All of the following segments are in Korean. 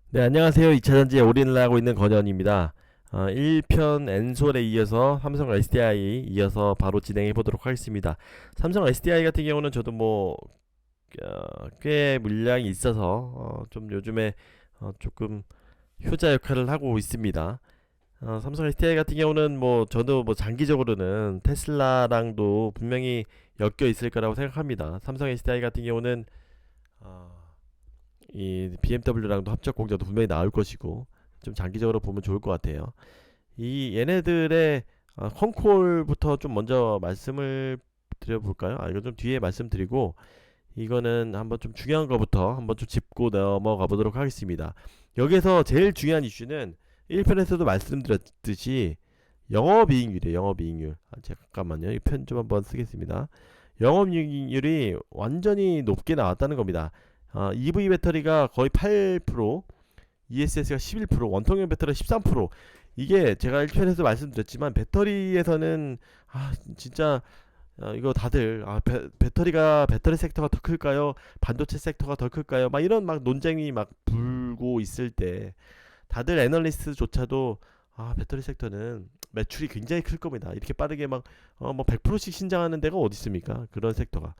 네, 안녕하세요. 2차전지에 올인을 하고 있는 건현입니다. 1편 엔솔에 이어서 삼성 SDI 이어서 바로 진행해 보도록 하겠습니다. 삼성 SDI 같은 경우는 저도 꽤 물량이 있어서 좀 요즘에 조금 효자 역할을 하고 있습니다. 삼성 SDI 같은 경우는 저도 장기적으로는 테슬라랑도 분명히 엮여 있을 거라고 생각합니다. 삼성 SDI 같은 경우는 어, 이 BMW랑도 합작 공장도 분명히 나올 것이고 좀 장기적으로 보면 좋을 것 같아요. 이 얘네들의 홈콜부터 좀 먼저 말씀을 드려볼까요? 이거 좀 뒤에 말씀드리고 이거는 한번 좀 중요한 거부터 한번 좀 짚고 넘어가 보도록 하겠습니다. 여기서 제일 중요한 이슈는 1편에서도 말씀드렸듯이 영업이익률이에요. 영업이익률. 잠깐만요. 이 편 좀 한번 쓰겠습니다. 영업이익률이 완전히 높게 나왔다는 겁니다. EV 배터리가 거의 8%, ESS가 11%, 원통형 배터리가 13%. 이게 제가 1편에서 말씀드렸지만 배터리에서는 진짜 이거 다들 배터리 섹터가 더 클까요? 반도체 섹터가 더 클까요? 막 이런 막 논쟁이 막 불고 있을 때 다들 애널리스트조차도 배터리 섹터는 매출이 굉장히 클 겁니다. 이렇게 빠르게 막 100%씩 신장하는 데가 어디 있습니까? 그런 섹터가.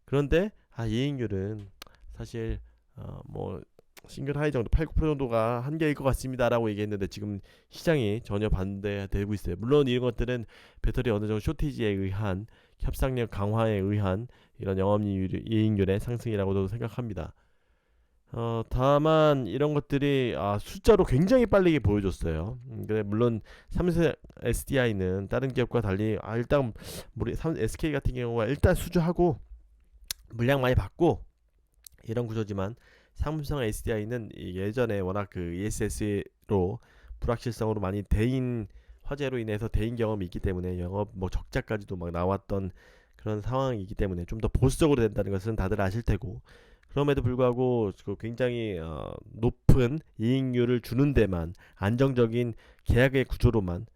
그런데 이익률은 사실 싱글 하이 정도 8, 9% 정도가 한계일 것 같습니다라고 얘기했는데 지금 시장이 전혀 반대되고 있어요. 물론 이런 것들은 배터리 어느 정도 쇼티지에 의한 협상력 강화에 의한 이런 영업이익률의 상승이라고도 생각합니다. 다만 이런 것들이 숫자로 굉장히 빨리 보여줬어요. 물론 삼성 SDI는 다른 기업과 달리 일단 우리 SK 같은 경우가 일단 수주하고 물량 많이 받고 이런 구조지만 삼성 SDI는 예전에 워낙 그 ESS로 불확실성으로 많이 대인 화재로 인해서 대인 경험이 있기 때문에 영업 적자까지도 막 나왔던 그런 상황이기 때문에 좀 더 보수적으로 된다는 것은 다들 아실 테고 그럼에도 불구하고 굉장히 높은 이익률을 주는 데만 안정적인 계약의 구조로만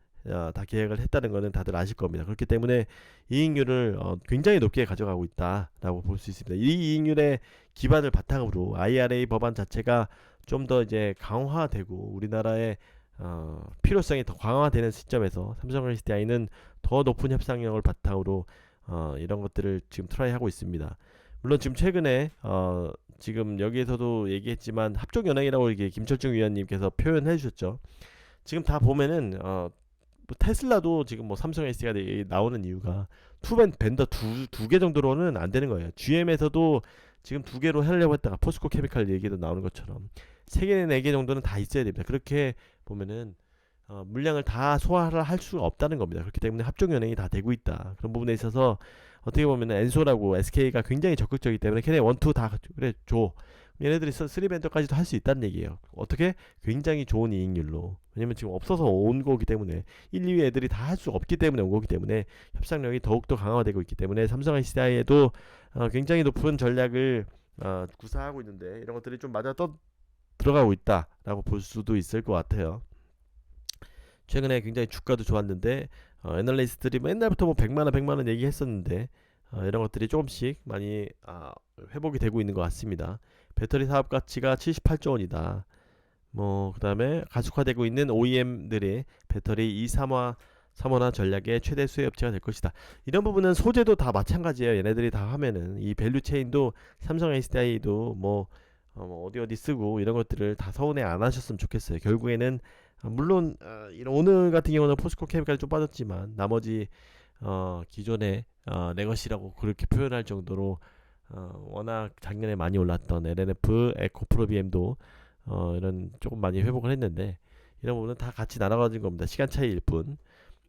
다 계약을 했다는 것은 다들 아실 겁니다. 그렇기 때문에 이익률을 굉장히 높게 가져가고 있다라고 볼 수 있습니다. 이 이익률의 기반을 바탕으로 IRA 법안 자체가 좀 더 이제 강화되고 우리나라의 필요성이 더 강화되는 시점에서 삼성 SDI는 더 높은 협상력을 바탕으로 이런 것들을 지금 트라이하고 있습니다. 물론 지금 최근에 지금 여기에서도 얘기했지만 합종연행이라고 이게 김철중 위원님께서 표현해 주셨죠. 지금 다 보면은 테슬라도 지금 삼성 SD가 나오는 이유가 투벤 벤더 두 개 정도로는 안 되는 거예요. GM에서도 지금 두 개로 하려고 했다가 포스코 케미칼 얘기도 나오는 것처럼 세 개, 네 개 정도는 다 있어야 됩니다. 그렇게 보면은 물량을 다 소화를 할 수가 없다는 겁니다. 그렇기 때문에 합종 연행이 다 되고 있다. 그런 부분에 있어서 어떻게 보면 엔소라고 SK가 굉장히 적극적이기 때문에 걔네 원투 다 그래 줘. 얘네들이 3벤더까지도 할 수 있다는 얘기예요. 어떻게? 굉장히 좋은 이익률로. 왜냐면 지금 없어서 온 거기 때문에 1, 2위 애들이 다 할 수 없기 때문에 온 거기 때문에 협상력이 더욱더 강화되고 있기 때문에 삼성 SDI에도 굉장히 높은 전략을 구사하고 있는데 이런 것들이 좀 맞아 들어가고 있다라고 볼 수도 있을 것 같아요. 최근에 굉장히 주가도 좋았는데 애널리스트들이 맨날부터 100만원 100만원 얘기했었는데 이런 것들이 조금씩 많이 회복이 되고 있는 것 같습니다. 배터리 사업 가치가 78조 원이다. 그 다음에 가속화되고 있는 OEM들이 배터리 2, 3화 전략의 최대 수혜업체가 될 것이다. 이런 부분은 소재도 다 마찬가지예요. 얘네들이 다 하면은 이 밸류 체인도 삼성 SDI도 어디 쓰고 이런 것들을 다 서운해 안 하셨으면 좋겠어요. 결국에는 물론 이런 오늘 같은 경우는 포스코 케미칼이 좀 빠졌지만 나머지 기존의 레거시라고 그렇게 표현할 정도로 워낙 작년에 많이 올랐던 LNF, 에코프로비엠도 이런 조금 많이 회복을 했는데 이런 부분은 다 같이 날아가진 겁니다. 시간 차이일 뿐.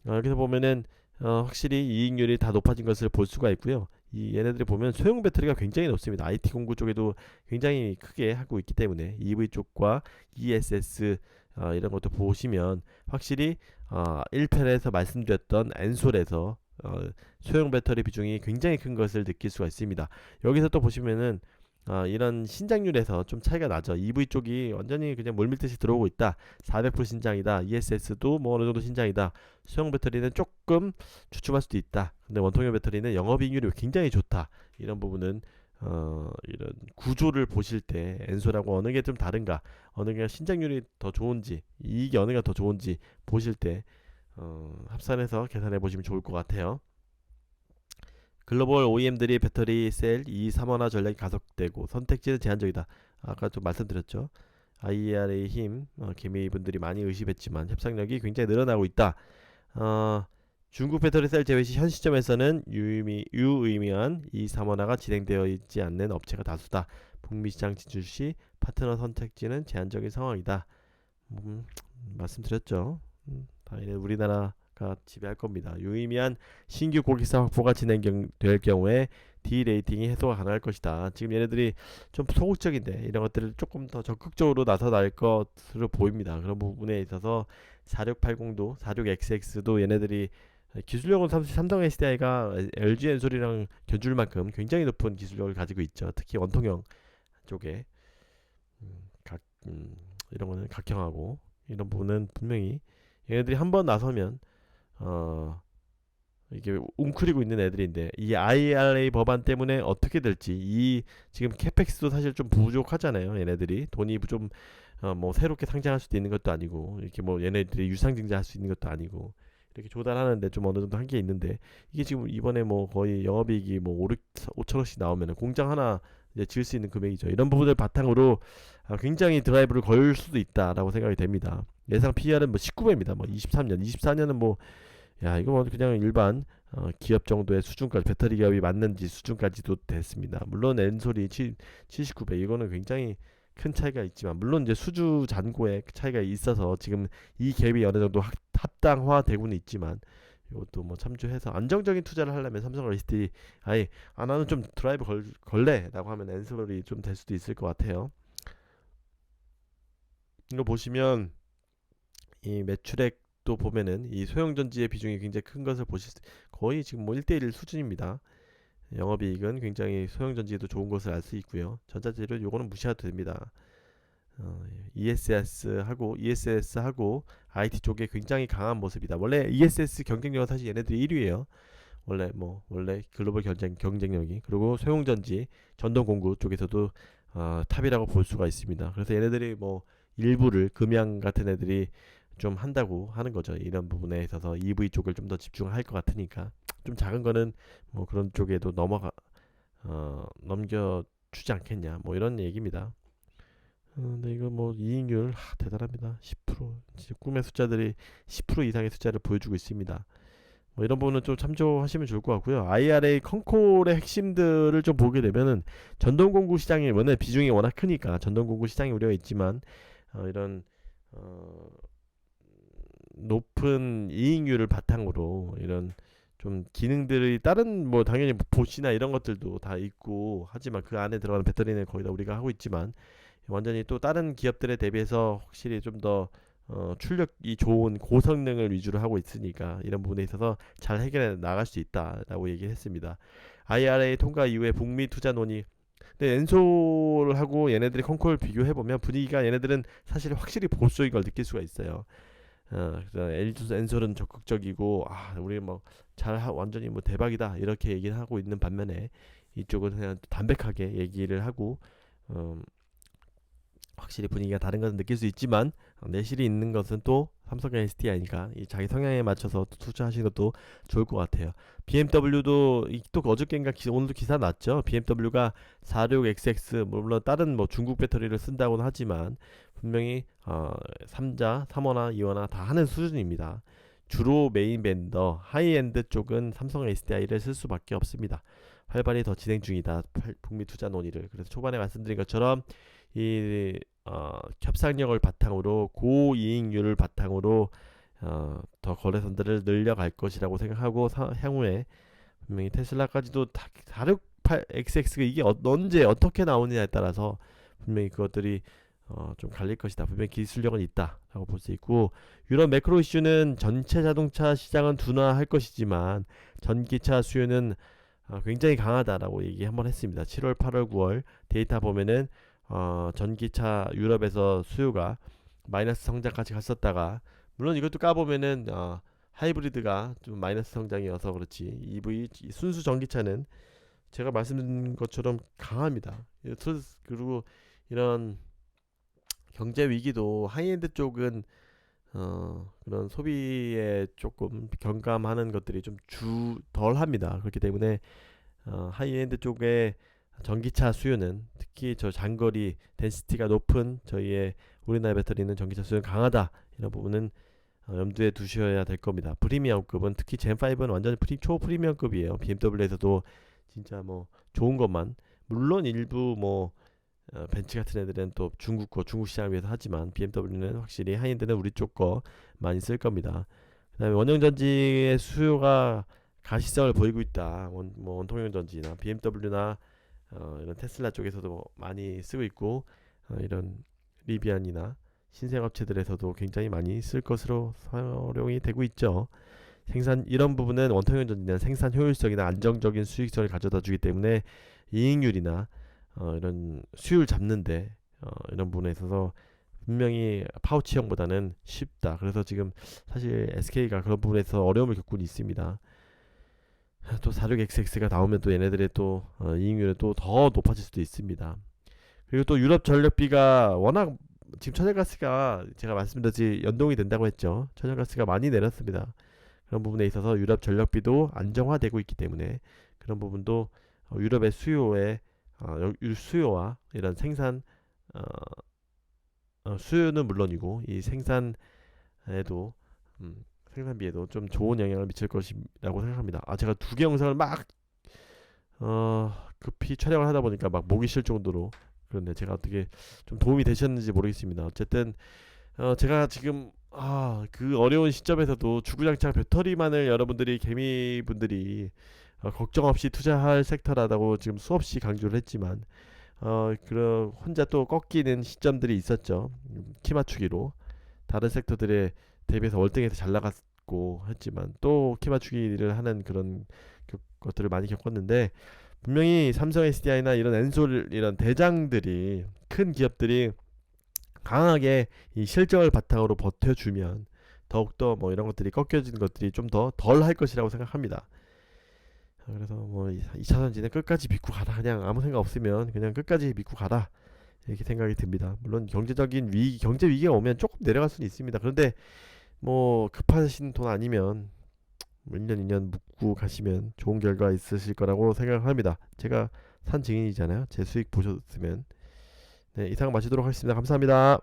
여기서 보면은 확실히 이익률이 다 높아진 것을 볼 수가 있고요. 이 얘네들이 보면 소형 배터리가 굉장히 높습니다. IT 공구 쪽에도 굉장히 크게 하고 있기 때문에 EV 쪽과 ESS 이런 것도 보시면 확실히 1편에서 말씀드렸던 엔솔에서 소형 배터리 비중이 굉장히 큰 것을 느낄 수가 있습니다. 여기서 또 보시면은 이런 신장률에서 좀 차이가 나죠. EV 쪽이 완전히 그냥 물밀듯이 들어오고 있다. 400% 신장이다. ESS도 어느 정도 신장이다. 소형 배터리는 조금 주춤할 수도 있다. 근데 원통형 배터리는 영업이익률이 굉장히 좋다. 이런 부분은 이런 구조를 보실 때 엔솔하고 어느 게 좀 다른가, 어느 게 신장률이 더 좋은지, 이익이 어느 가 더 좋은지 보실 때 합산해서 계산해 보시면 좋을 것 같아요. 글로벌 OEM들이 배터리 셀 2, 3원화 전략이 가속되고 선택지는 제한적이다. 아까 좀 말씀드렸죠. IRA 힘, 개미분들이 많이 의심했지만 협상력이 굉장히 늘어나고 있다. 어, 중국 배터리 셀 제외 시 현 시점에서는 유의미한 2, 3원화가 진행되어 있지 않는 업체가 다수다. 북미 시장 진출 시 파트너 선택지는 제한적인 상황이다. 음, 말씀드렸죠. 당연히 우리나라가 지배할 겁니다. 유의미한 신규 고객사 확보가 진행될 경우에 디레이팅이 해소가 가능할 것이다. 지금 얘네들이 좀 소극적인데 이런 것들을 조금 더 적극적으로 나서날 것으로 보입니다. 그런 부분에 있어서 4680도 46XX도 얘네들이 기술력은 삼성 SDI가 LG 엔솔이랑 견줄 만큼 굉장히 높은 기술력을 가지고 있죠. 특히 원통형 쪽에 각 이런 거는 각형하고 이런 부분은 분명히 얘네들이 한번 나서면 이게 웅크리고 있는 애들인데 이 IRA 법안 때문에 어떻게 될지, 이 지금 캐펙스도 사실 좀 부족하잖아요. 얘네들이 돈이 좀 뭐 새롭게 상장할 수도 있는 것도 아니고, 이렇게 뭐 얘네들이 유상증자할 수 있는 것도 아니고, 이렇게 조달하는데 좀 어느 정도 한계 있는데, 이게 지금 이번에 뭐 거의 영업이익이 뭐 5천억씩 나오면 공장 하나 이제 지을 수 있는 금액이죠. 이런 부분을 바탕으로 굉장히 드라이브를 걸 수도 있다라고 생각이 됩니다. 예상 PER은 뭐 19배입니다. 뭐 23년, 24년은 뭐 야, 이거 뭐 그냥 일반 기업 정도의 수준까지, 배터리 기업이 맞는지 수준까지도 됐습니다. 물론 엔솔이 79배, 이거는 굉장히 큰 차이가 있지만, 물론 이제 수주 잔고의 차이가 있어서 지금 이 갭이 어느 정도 합당화되고는 있지만, 이것도 뭐 참조해서 안정적인 투자를 하려면 삼성 SDI, 아예 나는 좀 드라이브 걸래라고 하면 엔솔이 좀 될 수도 있을 것 같아요. 이거 보시면 이 매출액도 보면은 이 소형 전지의 비중이 굉장히 큰 것을 보실 거의 지금 뭐 1대1 수준입니다. 영업이익은 굉장히 소형 전지에도 좋은 것을 알 수 있고요. 전자재료 요거는 무시해도 됩니다. ESS하고 IT 쪽에 굉장히 강한 모습이다. 원래 ESS 경쟁력은 사실 얘네들이 1위예요. 원래 글로벌 경쟁력이, 그리고 소형 전지 전동 공구 쪽에서도 탑이라고 볼 수가 있습니다. 그래서 얘네들이 뭐 일부를 금양 같은 애들이 좀 한다고 하는 거죠. 이런 부분에 있어서 EV 쪽을 좀 더 집중할 것 같으니까 좀 작은 거는 뭐 그런 쪽에도 넘겨주지 않겠냐, 뭐 이런 얘기입니다. 근데 이거 뭐 이익률 대단합니다. 10%, 진짜 꿈의 숫자들이 10% 이상의 숫자를 보여주고 있습니다. 뭐 이런 부분은 좀 참조하시면 좋을 것 같고요. IRA 컨콜의 핵심들을 좀 보게 되면은 전동공구 시장이 워낙 비중이 워낙 크니까 전동공구 시장이 우려가 있지만, 이런 높은 이익률을 바탕으로 이런 좀 기능들이 다른 뭐 당연히 보시나 이런 것들도 다 있고 하지만, 그 안에 들어가는 배터리는 거의 다 우리가 하고 있지만, 완전히 또 다른 기업들에 대비해서 확실히 좀 더 출력이 좋은 고성능을 위주로 하고 있으니까 이런 부분에 있어서 잘 해결해 나갈 수 있다라고 얘기했습니다. IRA 통과 이후에 북미 투자 논의. 근데 엔솔하고 얘네들이 컨콜 비교해 보면 분위기가, 얘네들은 사실 확실히 보수적인 걸 느낄 수가 있어요. 그래서 엔솔은 적극적이고 우리 뭐 완전히 뭐 대박이다 이렇게 얘기를 하고 있는 반면에, 이쪽은 그냥 담백하게 얘기를 하고 확실히 분위기가 다른 것은 느낄 수 있지만, 내실이 있는 것은 또 삼성과 SDI니까 이 자기 성향에 맞춰서 투자하시는 것도 좋을 것 같아요. BMW도 또 어저께인가 오늘도 기사 났죠. BMW가 46XX, 물론 다른 뭐 중국 배터리를 쓴다고는 하지만 분명히 3자, 3원화, 2원화 다 하는 수준입니다. 주로 메인 밴더 하이엔드 쪽은 삼성 SDI를 쓸 수밖에 없습니다. 활발히 더 진행 중이다. 북미 투자 논의를. 그래서 초반에 말씀드린 것처럼 이 협상력을 바탕으로, 고이익률을 바탕으로 더 거래선들을 늘려갈 것이라고 생각하고, 향후에 분명히 테슬라까지도 468XX가 이게 언제 어떻게 나오느냐에 따라서 분명히 그것들이 좀 갈릴 것이다. 분명히 기술력은 있다라고 볼 수 있고, 유럽 매크로 이슈는 전체 자동차 시장은 둔화할 것이지만 전기차 수요는 굉장히 강하다라고 얘기 한번 했습니다. 7월, 8월, 9월 데이터 보면은 전기차 유럽에서 수요가 마이너스 성장까지 갔었다가, 물론 이것도 까보면은 하이브리드가 좀 마이너스 성장이어서 그렇지, EV 순수 전기차는 제가 말씀드린 것처럼 강합니다. 그리고 이런 경제 위기도 하이엔드 쪽은 그런 소비에 조금 경감하는 것들이 좀 덜합니다. 그렇기 때문에 하이엔드 쪽에 전기차 수요는 특히 저 장거리 덴시티가 높은 저희의 우리나라 배터리는 전기차 수요는 강하다. 이런 부분은 염두에 두셔야 될 겁니다. 프리미엄급은 특히 젠5는 완전 초 프리미엄급이에요. BMW에서도 진짜 뭐 좋은 것만, 물론 일부 뭐 벤츠 같은 애들은 또 중국 시장을 위해서 하지만 BMW는 확실히 하이엔드는 우리 쪽 거 많이 쓸 겁니다. 그다음에 원형전지의 수요가 가시성을 보이고 있다. 뭐 원통형 전지나 BMW나 이런 테슬라 쪽에서도 많이 쓰고 있고, 이런 리비안이나 신생업체들에서도 굉장히 많이 쓸 것으로 활용이 되고 있죠. 이런 부분은 원통형 전지는 생산 효율성이나 안정적인 수익성을 가져다 주기 때문에 이익률이나 이런 수율 잡는데 이런 부분에 있어서 분명히 파우치형보다는 쉽다. 그래서 지금 사실 SK가 그런 부분에서 어려움을 겪고 있습니다. 또 46XX가 나오면 또 얘네들의 또 이익률은 또 더 높아질 수도 있습니다. 그리고 또 유럽 전력비가 워낙 지금 천연가스가 제가 말씀드렸지 연동이 된다고 했죠. 천연가스가 많이 내렸습니다. 그런 부분에 있어서 유럽 전력비도 안정화되고 있기 때문에 그런 부분도 유럽의 수요와 이런 생산 어, 수요는 물론이고 이 생산에도 생산비에도 좀 좋은 영향을 미칠 것이라고 생각합니다. 제가 두 개 영상을 막 급히 촬영을 하다 보니까 막 목이 쉴 정도로 그런데 제가 어떻게 좀 도움이 되셨는지 모르겠습니다. 어쨌든 제가 지금 그 어려운 시점에서도 주구장창 배터리만을 여러분들이 개미분들이 걱정 없이 투자할 섹터라고 지금 수없이 강조를 했지만 그런 혼자 또 꺾이는 시점들이 있었죠. 키 맞추기로 다른 섹터들에 대비해서 월등해서 잘 나갔고 했지만 또 키 맞추기를 하는 그런 것들을 많이 겪었는데, 분명히 삼성 SDI나 이런 엔솔 이런 대장들이 큰 기업들이 강하게 이 실적을 바탕으로 버텨주면 더욱더 뭐 이런 것들이 꺾여지는 것들이 좀 더 덜 할 것이라고 생각합니다. 그래서 뭐 2차전지는 끝까지 믿고 가라. 그냥 아무 생각 없으면 그냥 끝까지 믿고 가라. 이렇게 생각이 듭니다. 물론 경제 위기가 오면 조금 내려갈 수는 있습니다. 그런데 뭐 급하신 돈 아니면 뭐 1년 2년 묵고 가시면 좋은 결과 있으실 거라고 생각합니다. 제가 산 증인이잖아요. 제 수익 보셨으면. 네, 이상 마치도록 하겠습니다. 감사합니다.